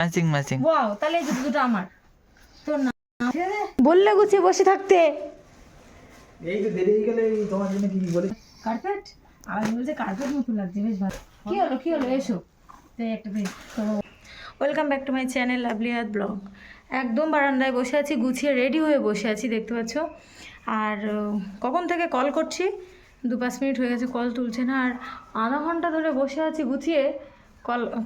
Matching matching. Wow, তাহলে এই জুতো দুটো আমার। তোর না বললে গুছিয়ে বসে থাকতে। এই তো দেরি হয়ে গেলে তোমার জন্য কি বলে কার্পেট, আর বলছে কার্পেট মতো লাগছে, বেশ ভালো। কি হলো এসো। তো একটা welcome back to my channel lovely হাত ব্লগ। একদম বারান্দায় বসে আছি, গুছিয়ে রেডি হয়ে বসে আছি, দেখতে পাচ্ছ। আর কখন থেকে কল করছি, 2-5 মিনিট হয়ে গেছে, কল তুলছে না। আর আধা ঘন্টা ধরে বসে আছি গুছিয়ে,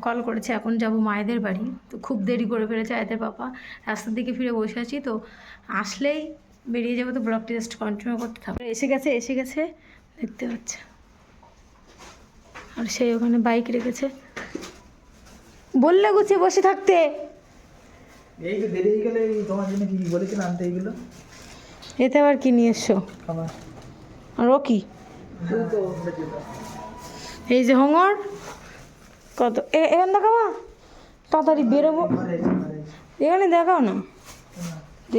কল করেছে। এখন যাব মায়েদের বাড়ি, তো খুব দেরি করে ফেলেছে আয়তের পাপা। রাস্তার দিকে ফিরে বসে আছি, তো আসলেই বেরিয়ে যাবো, তো ব্লগটি জাস্ট কন্টিনিউ করতে থাকবো। এসে গেছে দেখতে পাচ্ছে। আর সেই ওখানে বাইক রেখেছে, বললে গুছিয়ে বসে থাকতে। এই তো দেরি হয়ে গেলে তোমার জন্য কি বলেছিল আনতে এইগুলো? এতে আবার কি নিয়ে এসছো? খাবার। আর ও কি? এই যে হোমর কত এখানে দেখাবা, তাড়াতাড়ি বেরোবো, এখানে দেখাও না।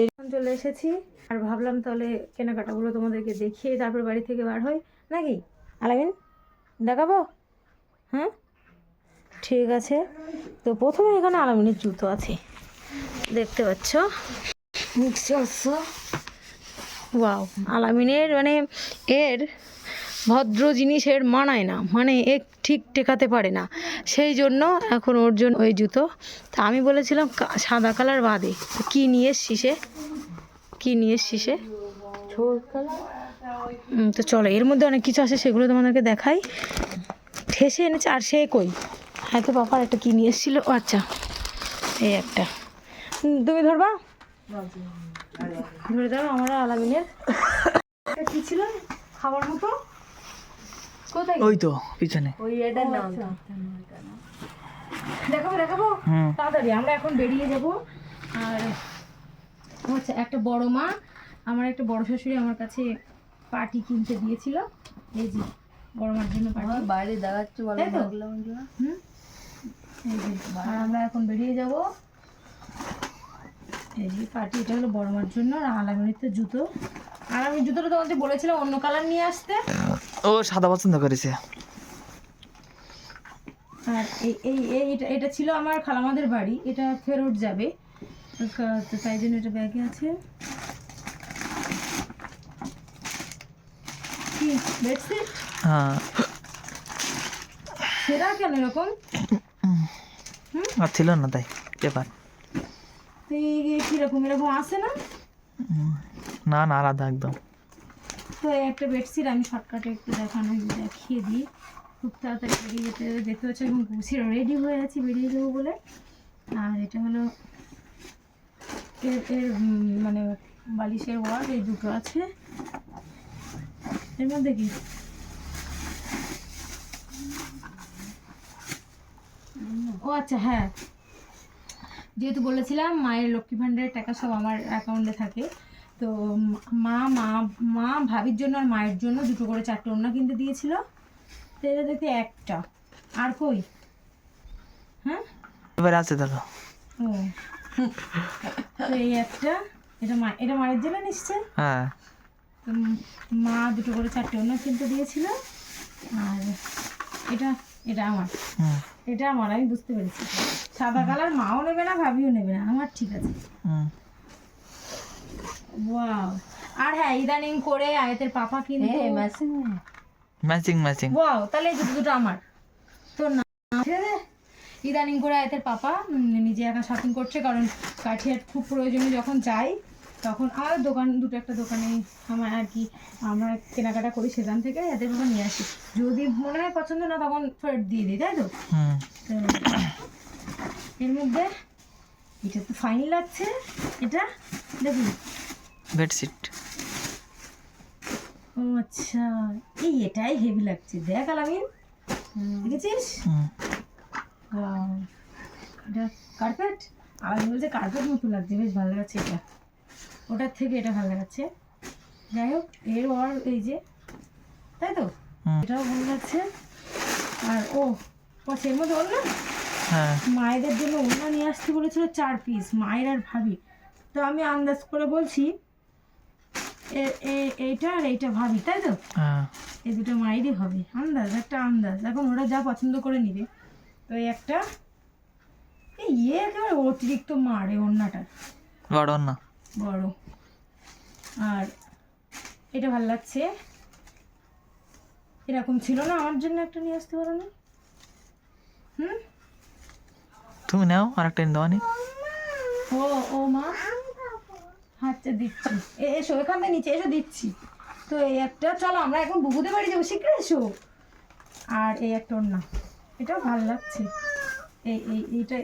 এখন চলে এসেছি, আর ভাবলাম তাহলে কেনাকাটাগুলো তোমাদেরকে দেখিয়ে তারপর বাড়ি থেকে বার হই নাকি। আলামিন দেখাবো? হ্যাঁ ঠিক আছে। তো প্রথমে এখানে আলামিনের জুতো আছে, দেখতে পাচ্ছ। ওয়াও, আলামিনের মানে এর ভদ্র জিনিসের মানায় না, মানে এ ঠিক টেকাতে পারে না, সেই জন্য এখন ওর জন্য ওই জুতো। তা আমি বলেছিলাম সাদা কালার বাদে কি নিয়ে এসছিসে, তো চলো, এর মধ্যে অনেক কিছু আছে, সেগুলো তোমাদেরকে দেখাই। ঠেসে এনেছে, আর সে কই হ্যাঁ তো বাবার একটা কি নিয়ে এসেছিলো। আচ্ছা এই একটা, তুমি ধরবা, ধরে দাও। আমার আলামিনের কি ছিল খাবার মতো, কোথায়? ওই তো পিছনে। ওই এটার নাম দেখাবো তাড়াতাড়ি। আমরা এখন বেরিয়ে যাব। আর আচ্ছা, একটা বড় মা, আমার একটা বড় শাশুড়ি আমার কাছে পার্টি কিনতে দিয়েছিল। এই যে বড় মার জন্য পার্টি, বাইরে দেখাচ্ছ বলো। আর আমরা এখন বেরিয়ে যাব। এই যে পার্টি, এটা হলো বড় মার জন্য। আর আলামিনের তো জুতো, আর আমি জুতোটা তোমাদের বলেছিলাম অন্য কালার নিয়ে আসতে, ও সাদা পছন্দ করেছে। আর এটা ছিল আমার খালামাদের বাড়ি, এটা ফেরত যাবে, তো তাই জন্য এটা ব্যাগে আছে। কি বেডশিট? হ্যাঁ। সেটা কেন এরকম? আর ছিল না তাই পেপার। তো এই কিরকম এরকম আসে না? না না, আলাদা একদম। তো এই একটা বেডশিট আমি শর্টকাটে একটু দেখিয়ে দিই। খুব তাড়াতাড়ি বেরিয়ে যেতে হবে, দেখতে পাচ্ছি এবং গুছিয়ে রেডি হয়ে আছি বেরিয়ে যাবো বলে। আর এটা হলো এর মানে বালিশের ওয়ার্ড, এই দুটো আছে। এর মধ্যে কি ও আচ্ছা হ্যাঁ, যেহেতু বলেছিলাম মায়ের লক্ষ্মী ভাণ্ডারের টাকা সব আমার অ্যাকাউন্টে থাকে, তো মা মা মা ভাবির জন্য আর মায়ের জন্য দুটো করে 4টে ওড়না কিনতে দিয়েছিল। তো এটা দেখতে একটা, আর কই হ্যাঁ এবার আছে দেখো। ও তো এই একটা, এটা মায়ের জন্য নিশ্চয়। হ্যাঁ। তো মা দুটো করে 4টে ওড়না কিনতে দিয়েছিল। আর এটা এটা আমার, এটা আমার, আমি বুঝতে পেরেছি। সাদা কালার মাও নেবে না, ভাবিও নেবে না, আমার ঠিক আছে। ওয়াও, আর হ্যাঁ ইদানিং করে আয়াতের পাপা কিন্তু ম্যাচিং ম্যাচিং। ওয়াও, তাহলে এই দুটো আমার। তোর না ইদানিং করে আয়াতের পাপা নিজে একা শপিং করছে, কারণ কাঠিয়ার খুব প্রয়োজনীয় যখন যাই তখন আর একটা দোকানে আমার আর কি আমরা কেনাকাটা করি, সেখান থেকে এদের পাপা নিয়ে আসি। যদি মনে হয় পছন্দ না তখন ফেরত দিয়ে দিই, তাই তো। এর মধ্যে এটা তো ফাইন লাগছে, এটা দেখুন বেডশিট। ও আচ্ছা, এটাই হেভি লাগছে, দেখ আলামিন দেখেছিস। এটা কার্পেট, আলামিন বলছে কার্পেট মতো লাগছে, বেশ ভালো লাগাচ্ছে এটা, ওটার থেকে এটা ভালো লাগাচ্ছে। যাই হোক, এর ওর এই যে, তাই তো, এটাও ভালো লাগছে। আর এর মধ্যে ওর না মায়েদের জন্য ওড়না নিয়ে আসতে বলেছিল 4 পিস, মায়ের আর ভাবি। তো আমি আন্দাজ করে বলছি এইটা আর এইটা ভাবি, তাই তো। এই দুটো মায়েরই হবে, আন্দাজ, একটা আন্দাজ। এখন ওরা যা পছন্দ করে নিবে। তো এই একটা এই একেবারে অতিরিক্ত মারে ওড়নাটা, বড় না বড়। আর এটা ভালো লাগছে, এরকম ছিল না, আমার জন্য একটা নিয়ে আসতে পারো না? তুমি নাও আর একটা দেওয়া নি। ও ও মা, আচ্ছা দিচ্ছি, এসো এখান থেকে নিচে এসো, দিচ্ছি। তো এই একটা, চলো আমরা এখন বুবুদের বাড়ি যাবো, শীঘ্র এসো। আর এই একটা ওড়না, এটাও ভালো লাগছে। এইটা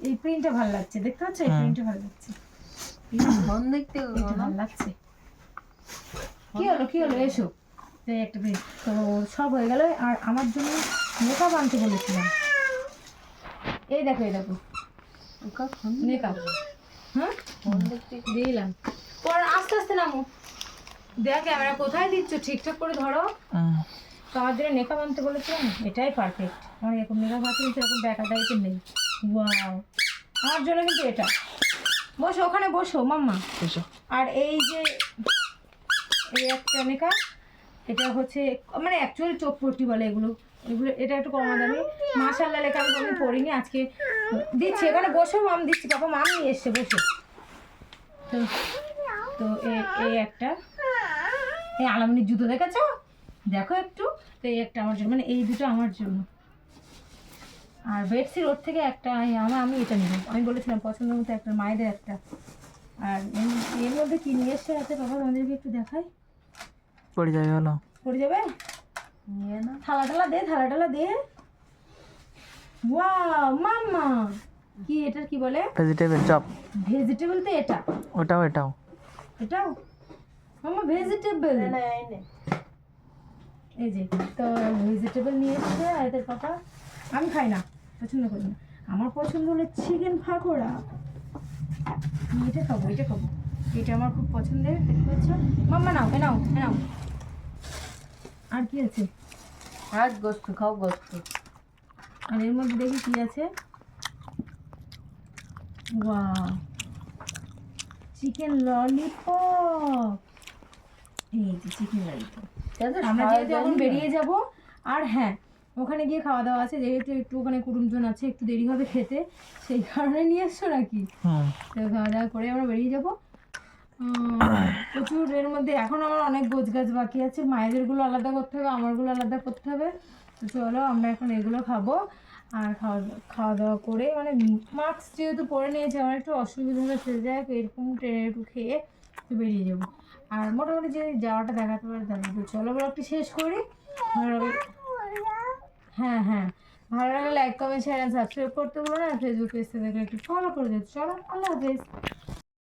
এই প্রিন্টটা ভালো লাগছে, দেখতে পাচ্ছ? এই প্রিন্টটা ভালো লাগছে, দেখতে ভালো লাগছে। কি হলো এসো। তো এই একটা প্রিন্ট, তো সব হয়ে গেল। আর আমার জন্য মেকআপ আনতে বলেছিলাম, এই দেখো মেকআপ। হ্যাঁ দিলাম, পর আস্তে আস্তে নামো। দেখ ক্যামেরা কোথায় দিচ্ছ, ঠিকঠাক করে ধরো। তো আমার জন্য মেকআপ আনতে বলেছিলাম, এটাই পারফেক্ট। আমার এরকম মেকআপ আছে কিন্তু এরকম ব্যাকা টাইপের নেই। ওয়াও, আমার জন্য কিন্তু এটা। বসো ওখানে, বসো মাম্মা। আর এই যে এই একটা মেকআপ, এটা হচ্ছে মানে অ্যাকচুয়ালি চোখ পট্টি বলে এগুলো। এটা একটু কমা দামি, মাশাআল্লাহ লেখা, আমি পড়িনি আজকে। দিচ্ছি এখানে, বসো মাম, দিচ্ছি। পাপা মাম নিয়ে এসছে, বসো। তো তো এই একটা, এই আলামনির জুতো দেখেছো? দেখো একটু। তো এই একটা আমার জন্য, মানে এই দুটো আমার জন্য। আর বেডসির ওর থেকে একটা আমি এটা নেব। আমি বলেছিলাম পছন্দ মতো একটা, মায়েদের একটা। আর এর মধ্যে কি নিয়ে এসছে আছে বাবা, আমাদেরকে একটু দেখাই। পড়ে যাবে, হলো পড়ে যাবে, নিয়ে না। থালা টালা দে। ওয়াও মাম্মা, কি এটা কি বলে? Vegetable chop. ভেজিটেবল তো এটা, এটাও মাম্মা ভেজিটেবল। এই যে, তো ভেজিটেবল নিয়ে এসছে এদের পাপা। আমি খাই না, পছন্দ করি না। আমার পছন্দ হলো চিকেন পাকোড়া। এটা খাবো। এটা আমার খুব পছন্দের, দেখতে পাচ্ছ? মাম্মা নাও, এ নাও। আর কি আছে? আর গোস্ত খাও, গোস্ত। আর এর মধ্যে দেখি কি আছে। Wow, chicken lollipop. এই যে চিকেন ললিপপ। আমরা যেহেতু এখন বেরিয়ে যাব, আর হ্যাঁ ওখানে গিয়ে খাওয়া দাওয়া আছে, যেহেতু একটু ওখানে কুটুমজন আছে, একটু দেরি হবে খেতে, সেই কারণে নিয়ে এসছো নাকি? তো খাওয়া দাওয়া করে আমরা বেরিয়ে যাবো। প্রচুর এর মধ্যে এখন আমার অনেক গোছগাছ বাকি আছে, মায়েদেরগুলো আলাদা করতে হবে, আমারগুলো আলাদা করতে হবে। তো চলো আমরা এখন এগুলো খাবো। আর খাওয়া দাওয়া করে, মানে মাস্ক যেহেতু পরে নিয়েছে, আমার একটু অসুবিধা হলে ফেলে যায়, এরকম ট্রেনে একটু খেয়ে তো বেরিয়ে যাবো। আর মোটামুটি যে যাওয়াটা দেখাতে পারে দেখাবো। চলো ব্লগটি শেষ করি। হ্যাঁ ভালো লাগলে like comment share and subscribe করতে বলো না। ফেসবুক পেজটা দেখলে একটু ফলো করে দিও। চলো, আল্লাহ হাফেজ।